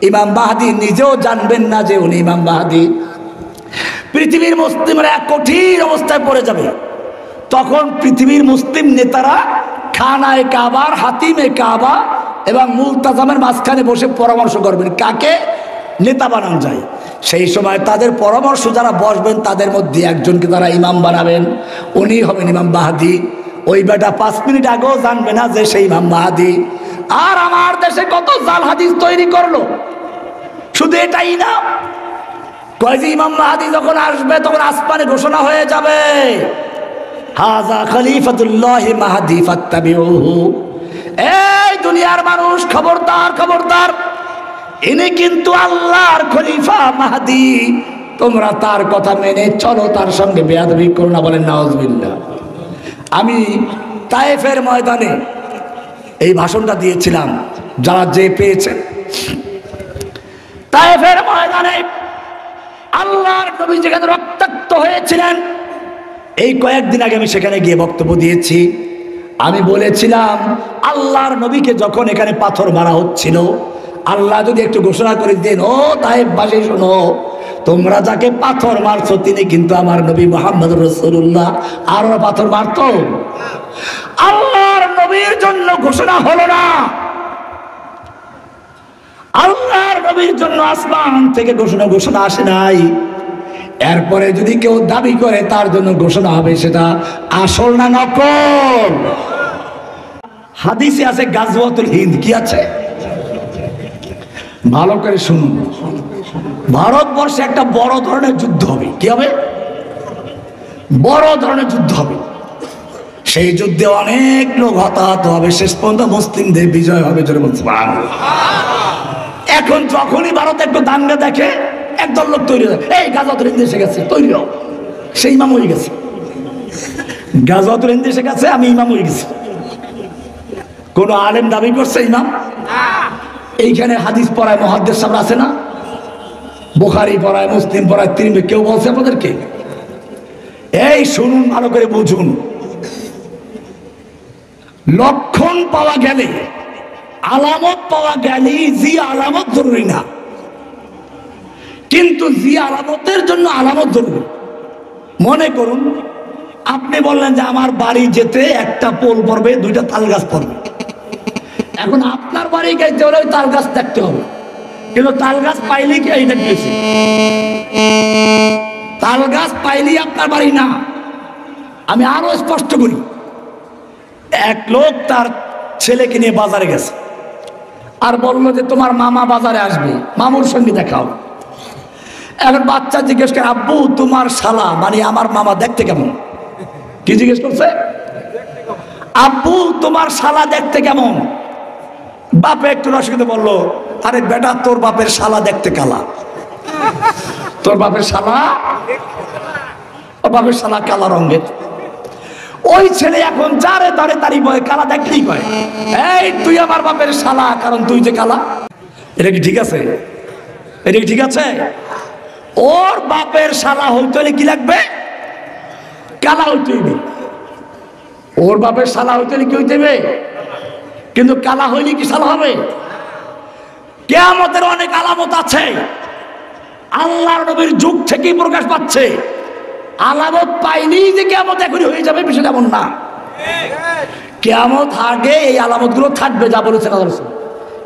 ইমাম মাহদী নিজেও জানবেন না যে উনি ইমাম মাহদী। পৃথিবীর মুসলিমরা এক কঠিন অবস্থায় পড়ে যাবে। তখন পৃথিবীর মুসলিম নেতারা খানায়ে কাবার, হাতিমে কাবা এবং মুলতাজামের মাঝখানে বসে পরামর্শ করবেন কাকে নেতা বানানো যায়। সেই সময় তাদের পরামর্শ যারা বসবেন তাদের মধ্যে একজনকে তারা ইমাম বানাবেন, উনি হবেন ইমাম মাহদী। ওই বেটা 5 মিনিট আগেও জানবে না যে সেই ইমাম মাহদী। আর আমার দেশে কত জাল হাদিস তৈরি করলো। শুধু এটাই না, কয় যে ইমাম মাহদী যখন আসবে তখন আসমানে ঘোষণা হয়ে যাবে, হাযা খলিফাতুল্লাহি মাহদী ফাত্তাবিউহু। এই দুনিয়ার মানুষ খবরদার খবরদার, ইনি কিন্তু আল্লাহর খলিফা মাহদী, তোমরা তার কথা মেনে চলো, তার সঙ্গে বেয়াদবি করো না। বলেন নাউজুবিল্লাহ। আমি তায়েফের ময়দানে এই ভাষণটা দিয়েছিলাম, যারা যে পেয়েছেন। তায়েফের ময়দানে আল্লাহর নবী যেখানে রক্তাক্ত হয়েছিলেন, এই কয়েকদিন আগে আমি সেখানে গিয়ে বক্তব্য দিয়েছি। আমি বলেছিলাম আল্লাহর নবীকে যখন এখানে পাথর মারা হচ্ছিল, আল্লাহ যদি একটু ঘোষণা করে দেন, ও তায়েফবাসী শোনো, তোমরা যাকে পাথর মারছো তিনি কিন্তু আমার নবী মুহাম্মদ রাসূলুল্লাহ। আর ওরা পাথর মারতো? আল্লাহর নবীর জন্য ঘোষণা হলো না, আল্লাহর নবীর জন্য আসমান থেকে ঘোষণা আসে নাই। এরপরে যদি কেউ দাবি করে তার জন্য ঘোষণা হবে, সেটা আসল না নকল? হাদিসে আছে গাজওয়াতুল হিন্দ। কি আছে? ভালো করে শুনুন, ভারতবর্ষে একটা বড় ধরনের যুদ্ধ হবে। কি হবে? বড় ধরনের যুদ্ধ হবে। সেই যুদ্ধে অনেক লোক হতাহত হবে, শেষ পর্যন্ত মুসলিমদের বিজয় হবে। এখন যখনই ভারত একটু দাঙ্গা দেখে, একদল লোক তৈরি হয়, এই গাজওয়াতুল হিন্দ এসে গেছে, তৈরি হোক। সে ইমাম হয়ে গেছে। গাজওয়াতুল হিন্দ এসে গেছে, আমি ইমাম হয়ে গেছি। কোন আলেম দাবি করছে ইমাম? এইখানে হাদিস পড়ায় মুহাদ্দিস সাহেব আছে না, বুখারী পড়ায়, মুসলিম পড়ায়, তিরমিজি, কেউ বলছে আপনাদেরকে? এই শুনুন, ভালো করে বুঝুন। লক্ষণ পাওয়া গেলে, আলামত পাওয়া গেলে জি আলামত জরুরি না, কিন্তু জি আলামতের জন্য আলামত জরুরি। মনে করুন আপনি বললেন যে আমার বাড়ি যেতে একটা পোল পড়বে, 2টা তাল গাছ পড়বে। এখন আপনার বাড়ি গাইতে হলে ওই তাল গাছ দেখতে হবে, কিন্তু তাল গাছ পাইলেই কি এইটা গিয়েছে? তাল গাছ পাইলেই আপনার বাড়ি না। আমি আরো স্পষ্ট করি, এক লোক তার ছেলেকে নিয়ে বাজারে গেছে, আর বললো যে তোমার মামা বাজারে আসবে, মামুর সঙ্গে দেখা হবে। এখন বাচ্চা জিজ্ঞেস করে, আব্বু তোমার শালা মানে আমার মামা দেখতে কেমন? কি জিজ্ঞেস করছে? আব্বু তোমার শালা দেখতে কেমন? বাপে একটু রসিকতা বললো, আরে বেটা তোর বাপের শালা দেখতে কালা। তোর বাপের শালা, ওর বাপের শালা কালা রঙের। ওই ছেলে এখন যারে দাঁড়ে তারি বয়, কালা দেখলেই কয়, এই তুই আমার বাপের শালা, কারণ তুই যে কালা। এটা কি ঠিক আছে? এটা কি ঠিক আছে? ওর বাপের শালা হইতে হলে কি লাগবে? কালা হইতে হইবে। ওর বাপের শালা হইতে হলে কি হইতে হবে? কিন্তু কালা হইলে কি শালা হবে? কিয়ামতের অনেক আলামত আছে, আল্লাহর নবীর যুগ থেকেই প্রকাশ পাচ্ছে। আলামত পাইনি যে কিয়ামত এখনই হয়ে যাবে, বিষয়টা এমন না। কিয়ামত আগে এই আলামতগুলো থাকবে, যা বলেছেন আল্লাহ রাসূল।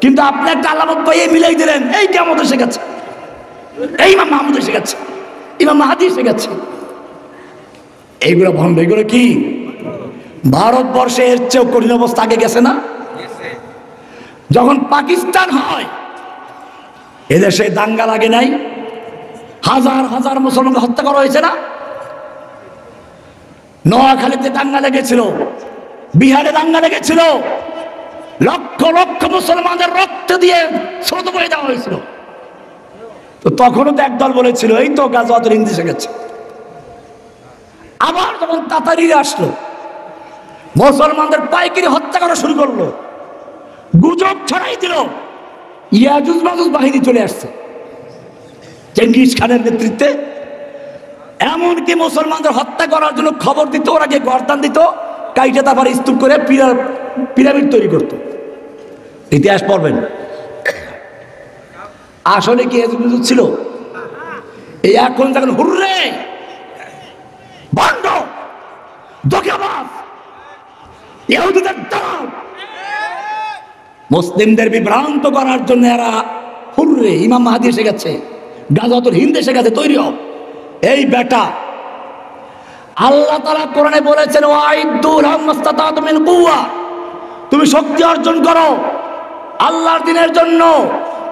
কিন্তু আপনি একটা আলামত পাইয়ে মিলাই দিলেন, এই কিয়ামত এসে গেছে, এই ইমাম মাহমুদ এসে গেছে, ইমাম মাহদী এসে গেছে। এইগুলো ভণ্ড। এগুলো কি? ভারতবর্ষে এর চেয়েও কঠিন অবস্থা আগে গেছে না? যখন পাকিস্তান হয়, এদেশে দাঙ্গা লাগে নাই? হাজার হাজার মুসলমানকে হত্যা করা হয়েছে না? নোয়াখালীতে দাঙ্গা লেগেছিল, বিহারে দাঙ্গা লেগেছিল, লক্ষ লক্ষ মুসলমানদের রক্ত দিয়ে স্রোত বয়ে দেওয়া হয়েছিল। তো তখনও তো একদল বলেছিল, এই তো গাজওয়াতুল হিন্দ এসে গেছে। আবার যখন তাতারিরা আসলো, মুসলমানদের পাইকারি হত্যা করা শুরু করলো, গুজব ছড়াই দিল ইয়াজুজ মাজুজ বাহিনী চলে আসছে চেঙ্গিস খানের নেতৃত্বে। এমনকি মুসলমানদের হত্যা করার জন্য খবর দিত, ওরা গিয়ে গর্দান দিত, কাইটা তারপরে স্তূপ করে পিরামিড তৈরি করত। ইতিহাস পড়বেন। আসলে কি এজুজ ছিল? এই এখন যখন হুররে বন্ধ ধোঁকাবাজ ইহুদিদের দল মুসলিমদের বিভ্রান্ত করার জন্য এরা হুররে ইমাম মাহদী এসে গেছে, গাজওয়াতুল হিন্দ এসে গেছে, তৈরি হও। এই বেটা আল্লাহ তাআলা কোরআনে বলেছেন ওয়াইদু লাহুম মাসতাতা'তুম মিন কুওয়া, তুমি শক্তি অর্জন করো আল্লাহর দ্বীনের জন্য।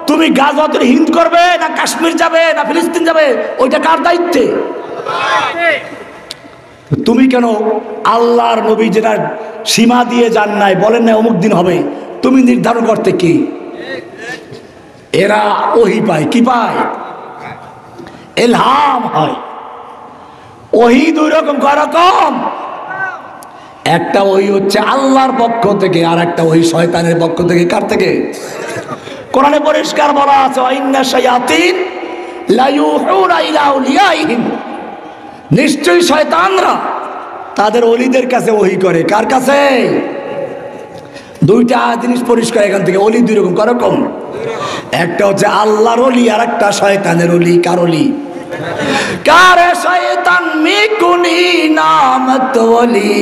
তুমি গাজওয়াতুল হিন্দ করবে না কাশ্মীর যাবে না ফিলিস্তিন যাবে, ওইটা কার দায়িত্বে? তুমি কেন আল্লাহর নবী যেটা সীমা দিয়ে যান নাই, বলেন না অমুক দিন হবে, তুমি নির্ধারণ করতে কি? এরা ওহী পায়, কি পায়? ইলহাম হয়। ওহী দুই রকম, কয় রকম? একটা ওহী হচ্ছে আল্লাহর পক্ষ থেকে, আর একটা ওহী শয়তানের পক্ষ থেকে। কার থেকে? কোরআনে পরিষ্কার বলা আছে ইন্না শায়াতিন লা ইউহুনা ইলা আউলিয়াইহিম, নিশ্চয়ই শয়তানরা তাদের ওলিদের কাছে ওহী করে। কার কাছে? দুইটা জিনিস পরিষ্কার এখান থেকে। ওলি দুই রকম, কয় রকম? একটা হচ্ছে আল্লাহর ওলি আর একটা শয়তানের ওলি। কার ওলি? কারে শয়তান মিকুনি নামত ওলি,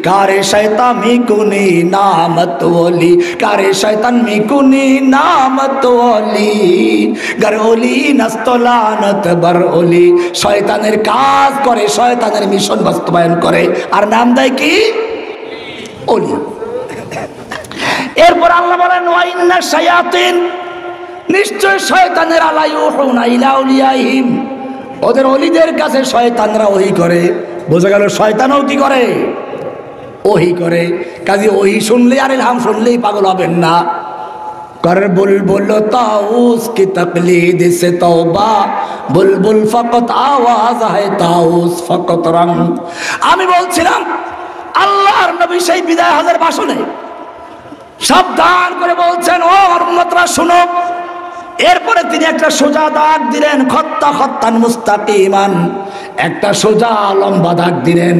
কারে শয়তান মিকুনি নামত ওলি, কারে শয়তান মিকুনি নামত ওলি, গর ওলি নস্তলানত বর ওলি। শয়তানের কাজ করে, শয়তানের মিশন বাস্তবায়ন করে, আর নাম দেয় কি? ওলি। এরপর আল্লাহ বলেন ওয়া ইন্না শায়াতিন, নিশ্চয় শয়তানেরা লা ইউহুনা ইলা আউলিয়াইহিম, ওদের ওলিদের কাছে শয়তানরা ওহী করে। বোঝা গেল শয়তানও কি করে? ওহী করে। কাজে ওহী শুনলে আর ইলহাম শুনলেই পাগল হবেন না। করে বুলবুল তাউস কি তাকলিদ সে তওবা, বুলবুল ফকত আওয়াজ है তাউস ফকত রং। আমি বলছিলাম আল্লাহর নবী সেই বিদায় হজের ভাষণে সাবধান করে বলছেন ও উম্মতরা শুনো। এরপরে তিনি একটা সোজা দাগ দিলেন, খত্তা খত্তান মুস্তাকিমান, একটা সোজা লম্বা দাগ দিলেন।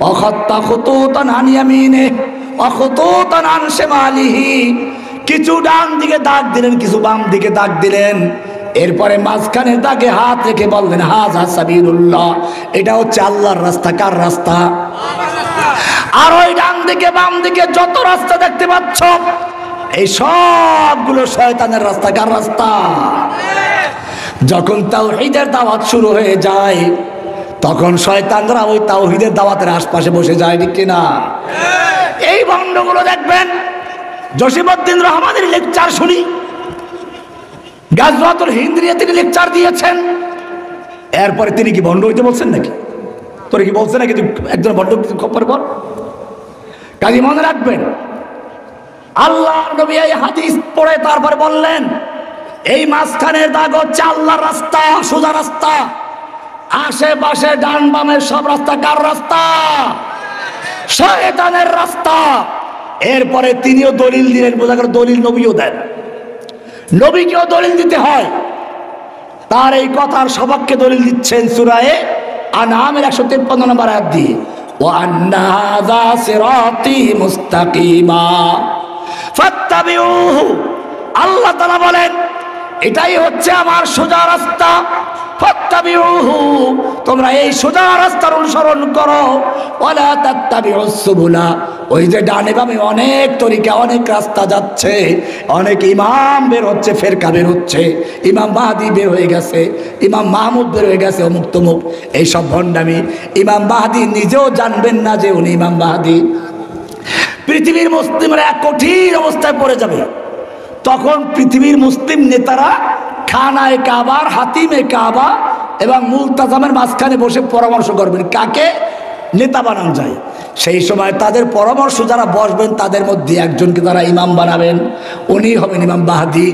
অখত্তা খুতুতান আন ইয়ামিনে অখতুতান আন শিমালিহি, কিছু ডান দিকে দাগ দিলেন, কিছু বাম দিকে দাগ দিলেন। এরপরে মাঝখানের দাগে হাত রেখে বললেন হাযা সাবিলুল্লাহ, এটা হচ্ছে আল্লাহর রাস্তা। কার রাস্তা? আর ওই ডান দিকে বাম দিকে যত রাস্তা দেখতে পাচ্ছ, এই সবগুলো শয়তানের রাস্তা। কার রাস্তা? যখন তাওহীদের দাওয়াত শুরু হয়ে যায়, তখন শয়তানরা ওই তাওহীদের দাওয়াতের আশপাশে বসে যায়, ঠিক কিনা? এই ভণ্ডগুলো দেখবেন, জসিমউদ্দিন রহমানের লেকচার শুনি, গাজওয়াতুল হিন্দ নিয়ে তিনি লেকচার দিয়েছেন। এরপরে তিনি কি ভণ্ড হইতে বলছেন নাকি? তোরে কি বলছে নাকি একজন ভণ্ড খবর পর? কাজী মনে রাখবেন, আল্লাহর নবী এই হাদিস পড়ে তারপরে বললেন এই মাঝখানের দাগ হচ্ছে আল্লাহর রাস্তা, সোজা রাস্তা। আশেপাশে ডান বামের সব রাস্তা কার রাস্তা? শয়তানের রাস্তা। এরপরে তিনিও দলিল দিলেন। বোঝা গেল দলিল নবীও দেন, নবীকেও দলিল দিতে হয়। তার এই কথার সপক্ষে দলিল দিচ্ছেন সূরা আনআমের 153 নম্বর আয়াত দিয়ে, ওয়া আন্না হাযা সিরাতি মুস্তাকিমা ফাত্তাবিউহু। আল্লাহ তাআলা বলেন এটাই হচ্ছে আমার সোজা রাস্তা। ফাত্তাবিউহু, তোমরা এই সোজা রাস্তার অনুসরণ করো। ওয়ালা তাত্তাবিউস সুবুলা, ওই যে ডানে বামে অনেক তরিকা, অনেক রাস্তা যাচ্ছে, অনেক ইমাম বের হচ্ছে, ফেরকা বের হচ্ছে, ইমাম মাহদী বের হয়ে গেছে, ইমাম মাহমুদ বের হয়ে গেছে, অমুক তমুক, এইসব ভণ্ডামি। ইমাম মাহদী নিজেও জানবেন না যে উনি ইমাম মাহদী। পৃথিবীর মুসলিমরা এক কঠিন অবস্থায় পড়ে যাবে। তখন পৃথিবীর মুসলিম নেতারা খানায়ে কাবার, হাতিমে কাবা এবং মুলতাজামের মাঝখানে বসে পরামর্শ করবেন কাকে নেতা বানানো যায়। সেই সময় তাদের পরামর্শ যারা বসবেন তাদের মধ্যে একজনকে তারা ইমাম বানাবেন, উনি হবেন ইমাম মাহদী।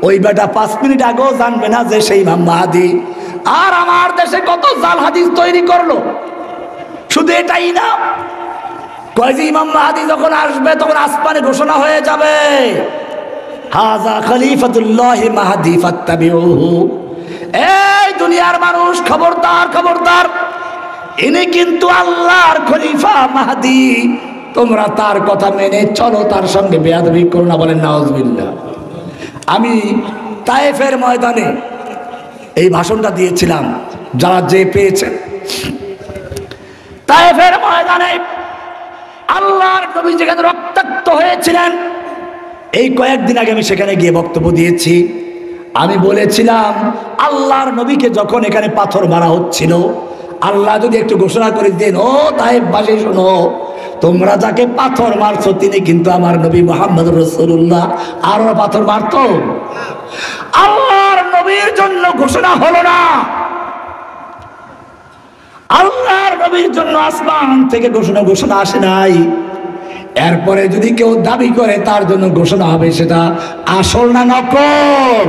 ওই বেটা 5 মিনিট আগেও জানবে না যে সেই ইমাম মাহদী। আর আমার দেশে কত জাল হাদিস তৈরি করলো। শুধু এটাই না, কয় যে ইমাম মাহদী যখন আসবে তখন আসমানে ঘোষণা হয়ে যাবে হাযা খলিফাতুল্লাহ মাহদী ফাত্তাবিউহু। এই দুনিয়ার মানুষ খবরদার, খবরদার, ইনি কিন্তু আল্লাহর খলিফা মাহদী, তোমরা তার কথা মেনে চলো, তার সঙ্গে বেয়াদবি করো না। বলেন নাউজুবিল্লাহ। আমি তায়েফের ময়দানে এই ভাষণটা দিয়েছিলাম, যারা যে পেয়েছেন। তায়েফের ময়দানে আল্লাহর নবী যেখানে রক্তাক্ত হয়েছিলেন, এই কয়েকদিন আগে আমি সেখানে গিয়ে বক্তব্য দিয়েছি। আমি বলেছিলাম আল্লাহর নবীকে যখন এখানে পাথর মারা হচ্ছিল, আল্লাহ যদি একটু ঘোষণা করে দেন, ও তায়েফবাসী শোনো, তোমরা যাকে পাথর মারছো তিনি কিন্তু আমার নবী মুহাম্মদ রাসূলুল্লাহ। আর ওরা পাথর মারতো? আল্লাহর নবীর জন্য ঘোষণা হলো না, আল্লাহর নবীর জন্য আসমান থেকে ঘোষণা আসে নাই। এরপরে যদি কেউ দাবি করে তার জন্য ঘোষণা হবে, সেটা আসল না নকল?